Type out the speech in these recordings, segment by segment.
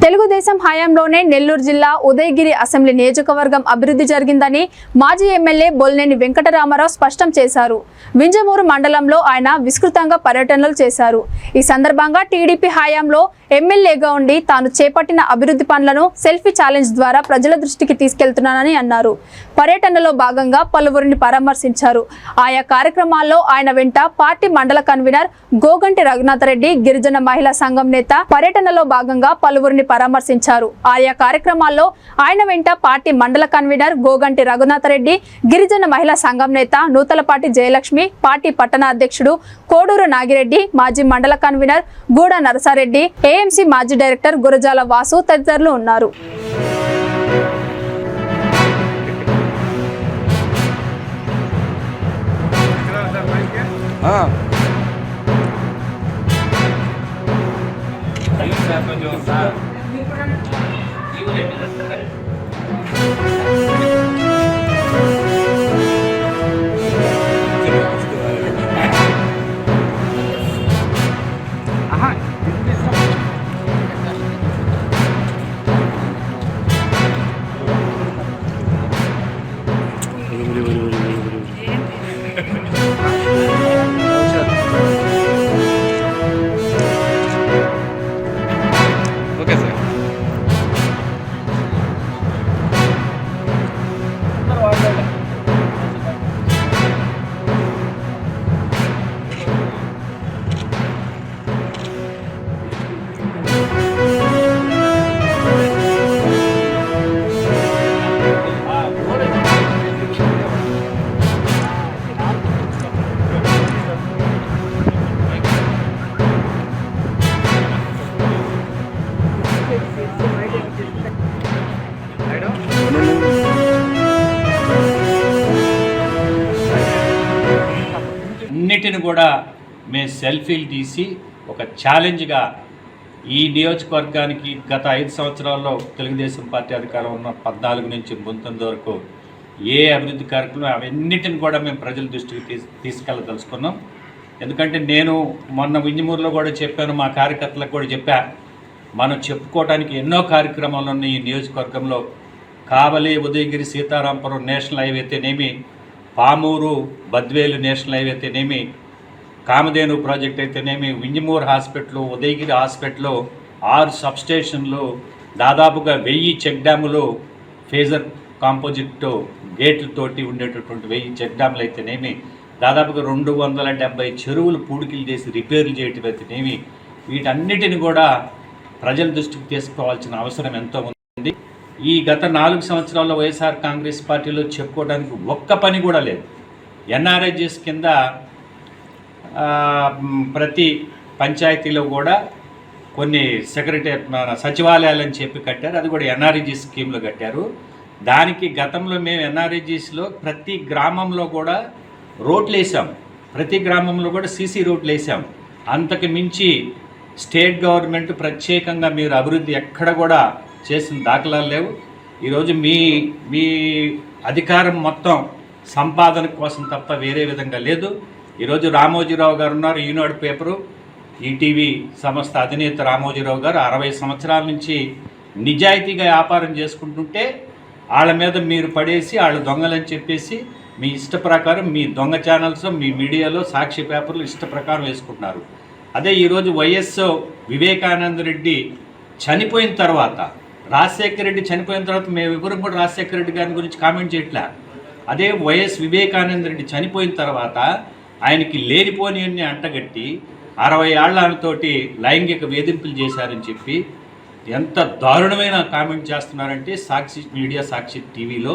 తెలుగుదేశం హయాంలోనే నెల్లూరు జిల్లా ఉదయగిరి అసెంబ్లీ నియోజకవర్గం అభివృద్ధి జరిగిందని మాజీ ఎమ్మెల్యే బొల్నేని వెంకటరామారావు స్పష్టం చేశారు. వింజమూరు మండలంలో ఆయన విస్తృతంగా పర్యటనలు చేశారు. ఈ సందర్భంగా టీడీపీ హయాంలో ఎమ్మెల్యేగా ఉండి తాను చేపట్టిన అభివృద్ధి పనులను సెల్ఫీ ఛాలెంజ్ ద్వారా ప్రజల దృష్టికి తీసుకెళ్తున్నానని అన్నారు. పర్యటనలో భాగంగా పలువురిని పరామర్శించారు. ఆయా కార్యక్రమాల్లో ఆయన వెంట పార్టీ మండల కన్వీనర్ గోగంటి రఘునాథరెడ్డి, గిరిజన మహిళా సంఘం నేత పర్యటనలో భాగంగా పలువురిని పరామర్శించారు. ఆయా కార్యక్రమాల్లో ఆయన వెంట పార్టీ మండల కన్వీనర్ గోగంటి రఘునాథరెడ్డి, గిరిజన మహిళా సంఘం నేత నూతలపాటి జయలక్ష్మి, పార్టీ పట్టణ అధ్యక్షుడు కోడూరు నాగిరెడ్డి, మాజీ మండల కన్వీనర్ గూడ నరసారెడ్డి, ఏఎంసీ మాజీ డైరెక్టర్ గురజాల వాసు తదితరులు ఉన్నారు. అన్నిటిని కూడా మేము సెల్ఫీలు తీసి ఒక ఛాలెంజ్గా ఈ నియోజకవర్గానికి గత 5 సంవత్సరాల్లో తెలుగుదేశం పార్టీ అధికారం ఉన్న 14 నుంచి 19 వరకు ఏ అభివృద్ధి కార్యక్రమం అవన్నిటిని కూడా మేము ప్రజల దృష్టికి తీసుకెళ్ళదలుచుకున్నాం. ఎందుకంటే నేను మొన్న వింజమూరులో కూడా చెప్పాను, మా కార్యకర్తలకు కూడా చెప్పా, మనం చెప్పుకోవడానికి ఎన్నో కార్యక్రమాలు ఉన్నాయి ఈ నియోజకవర్గంలో. కావలి, ఉదయగిరి, సీతారాంపురం నేషనల్ హైవే అయితేనేమి, పామూరు, బద్వేలు నేషనల్ హైవే అయితేనేమి, కామధేను ప్రాజెక్ట్ అయితేనేమి, వింజమూరు హాస్పిటల్, ఉదయగిరి హాస్పిటల్, 6 సబ్స్టేషన్లు, దాదాపుగా 1000 చెక్ డ్యాములు, ఫేజర్ కాంపోజిట్ గేట్లతోటి ఉండేటటువంటి 1000 చెక్ డ్యాములు అయితేనేమి, దాదాపుగా 270 చెరువులు పూడికలు చేసి రిపేర్లు చేయటం అయితేనేమి, వీటన్నిటిని కూడా ప్రజల దృష్టికి తీసుకోవాల్సిన అవసరం ఎంతో ఉంది. ఈ గత 4 సంవత్సరాల్లో వైఎస్ఆర్ కాంగ్రెస్ పార్టీలో చెప్పుకోవడానికి ఒక్క పని కూడా లేదు. ఎన్ఆర్ఐజిఎస్ కింద ప్రతి పంచాయతీలో కూడా కొన్ని సచివాలయాలని చెప్పి కట్టారు. అది కూడా ఎన్ఆర్ఈజీ స్కీమ్లో కట్టారు. దానికి గతంలో మేము ఎన్ఆర్ఈజీస్లో ప్రతి గ్రామంలో కూడా రోడ్లు వేసాం, ప్రతి గ్రామంలో కూడా సీసీ రోడ్లు వేసాం. అంతకు మించి స్టేట్ గవర్నమెంట్ ప్రత్యేకంగా మీరు అభివృద్ధి ఎక్కడ కూడా చేసిన దాఖలాలు లేవు. ఈరోజు మీ అధికారం మొత్తం సంపాదన కోసం తప్ప వేరే విధంగా లేదు. ఈరోజు రామోజీరావు గారు ఉన్నారు, ఈనాడు పేపరు, ఈటీవీ సంస్థ అధినేత రామోజీరావు గారు 60 సంవత్సరాల నుంచి నిజాయితీగా వ్యాపారం చేసుకుంటుంటే వాళ్ళ మీద మీరు పడేసి వాళ్ళు దొంగలని చెప్పేసి మీ ఇష్ట ప్రకారం మీ దొంగ ఛానల్స్, మీ మీడియాలో సాక్షి పేపర్లు ఇష్ట ప్రకారం వేసుకుంటున్నారు. అదే ఈరోజు వైఎస్ వివేకానంద రెడ్డి చనిపోయిన తర్వాత, రాజశేఖర రెడ్డి చనిపోయిన తర్వాత మేము ఎవరు కూడా రాజశేఖర రెడ్డి గారి గురించి కామెంట్ చేయట్లే. అదే వైఎస్ వివేకానంద రెడ్డి చనిపోయిన తర్వాత ఆయనకి లేనిపోని అంటగట్టి 60 ఏళ్ల ఆమెతోటి లైంగిక వేధింపులు చేశారని చెప్పి ఎంత దారుణమైన కామెంట్ చేస్తున్నారంటే సాక్షి మీడియా, సాక్షి టీవీలో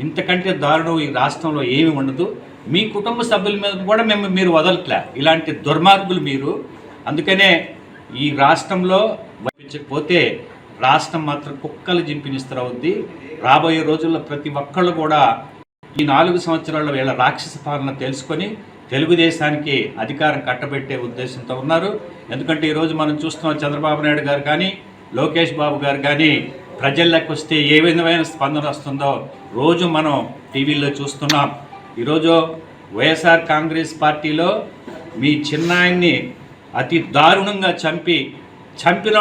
ఇంతకంటే దారుణం ఈ రాష్ట్రంలో ఏమి ఉండదు. మీ కుటుంబ సభ్యుల మీద కూడా మీరు వదలట్లే, ఇలాంటి దుర్మార్గులు మీరు. అందుకనే ఈ రాష్ట్రంలో పంపించకపోతే రాష్ట్రం మాత్రం కుక్కలు జింపినిస్తరవుద్ది. రాబోయే రోజుల్లో ప్రతి ఒక్కళ్ళు కూడా ఈ 4 సంవత్సరాల వీళ్ళ రాక్షస పాలన తెలుసుకొని తెలుగుదేశానికి అధికారం కట్టబెట్టే ఉద్దేశంతో ఉన్నారు. ఎందుకంటే ఈరోజు మనం చూస్తున్నాం, చంద్రబాబు నాయుడు గారు కానీ, లోకేష్ బాబు గారు కానీ ప్రజల్లోకి వస్తే ఏ విధమైన స్పందన వస్తుందో రోజు మనం టీవీల్లో చూస్తున్నాం. ఈరోజు వైఎస్ఆర్ కాంగ్రెస్ పార్టీలో మీ చిన్నాయన్ని అతి దారుణంగా చంపిన